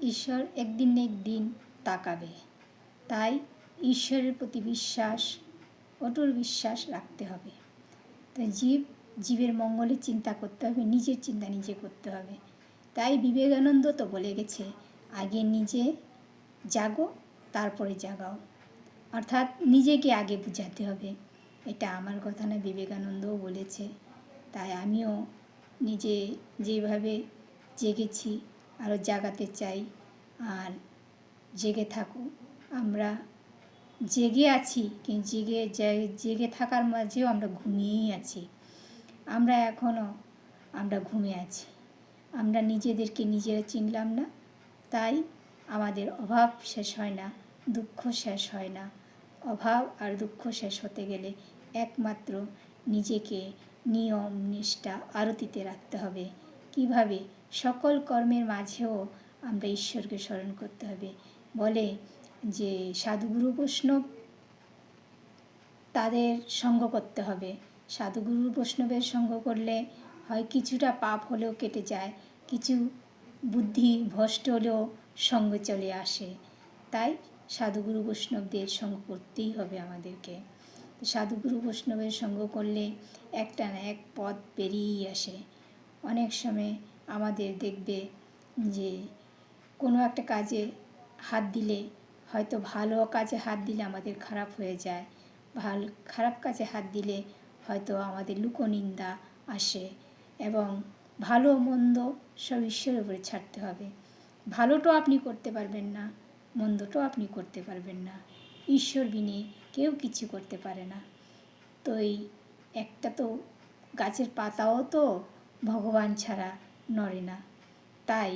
ঈশ্বর একদিন না একদিন তাকাবে, তাই ঈশ্বরের প্রতি বিশ্বাস, অটুট বিশ্বাস রাখতে হবে। তো জীবের মঙ্গলের চিন্তা করতে হবে, নিজের চিন্তা নিজে করতে হবে। তাই বিবেকানন্দ তো বলে গেছে, আগে নিজে জাগো তারপরে জাগাও, অর্থাৎ নিজেকে আগে বুঝাতে হবে। এটা আমার কথা না, বিবেকানন্দও বলেছে। তাই আমিও নিজে যেভাবে জেগেছি আরও জাগাতে চাই। আর জেগে থাকো, আমরা জেগে আছি, কিন্তু জেগে থাকার মাঝেও আমরা ঘুমিয়েই আছি। আমরা ঘুমিয়ে আছি, আমরা নিজেদেরকে নিজেরা চিনলাম না। তাই আমাদের অভাব শেষ হয় না, দুঃখ শেষ হয় না। অভাব আর দুঃখ শেষ হতে গেলে একমাত্র নিজেকে নিয়ম নিষ্ঠা আরতিতে রাখতে হবে। কিভাবে? সকল কর্মের মাঝেও আমরা ঈশ্বরকে স্মরণ করতে হবে। বলে যে সাধুগুরু বৈষ্ণব তাদের সঙ্গ করতে হবে। সাধুগুরু বৈষ্ণবের সঙ্গ করলে হয় কিছুটা পাপ হলেও কেটে যায়, কিছু বুদ্ধি ভ্রষ্ট হলেও সঙ্গ চলে আসে। তাই সাধুগুরু বৈষ্ণবদের সঙ্গ করতেই হবে আমাদেরকে। সাধুগুরু বৈষ্ণবের সঙ্গ করলে একটা না এক পথ পেরিয়েই আসে। অনেক সময় আমাদের দেখবে যে কোনো একটা কাজে হাত দিলে, হয়তো ভালো কাজে হাত দিলে আমাদের খারাপ হয়ে যায়, খারাপ কাজে হাত দিলে হয়তো আমাদের লোকনিন্দা আসে। এবং ভালো মন্দ সব ঈশ্বরের উপরে ছাড়তে হবে। ভালোটাও আপনি করতে পারবেন না, মন্দটাও আপনি করতে পারবেন না। ঈশ্বর বিনে কেউ কিছু করতে পারে না। তো এই একটা তো গাছের পাতাও তো ভগবান ছাড়া নড়ে না। তাই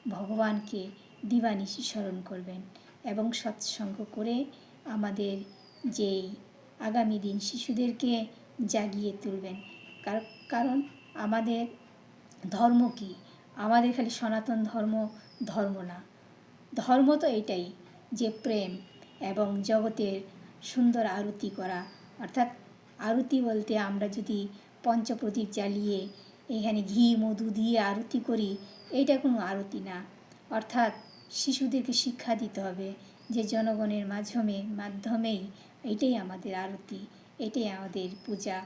ভগবানকে দিবানিশি স্মরণ করবেন এবং সৎসঙ্গ করে আমাদের যেই আগামী দিন শিশুদেরকে জাগিয়ে তুলবেন। কারণ আমাদের ধর্ম কি? আমাদের খালি সনাতন ধর্ম না। ধর্ম তো এটাই যে প্রেম এবং জগতের সুন্দর আরতি করা। অর্থাৎ আরতি বলতে আমরা যদি পঞ্চপ্রদীপ জ্বালিয়ে এখানে ঘি মধু দিয়ে আরতি করি, এইটা কোনো আরতি না। অর্থাৎ শিশুদেরকে শিক্ষা দিতে হবে যে জনগণের মাধ্যমেই এটাই আমাদের আরতি, এটাই আমাদের পূজা।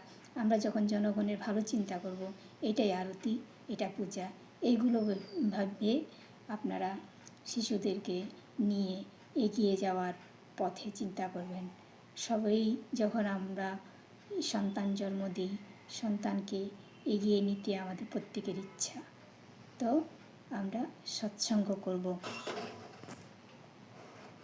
আমরা যখন জনগণের ভালো চিন্তা করব, এটাই আরতি, এটা পূজা। এইগুলো ভাবে আপনারা শিশুদেরকে নিয়ে এগিয়ে যাওয়ার পথে চিন্তা করবেন। সবাই যখন আমরা সন্তান জন্ম দিই, সন্তানকে এগিয়ে নিতে আমাদের প্রত্যেকের ইচ্ছা। তো আমরা সৎসঙ্গ করব।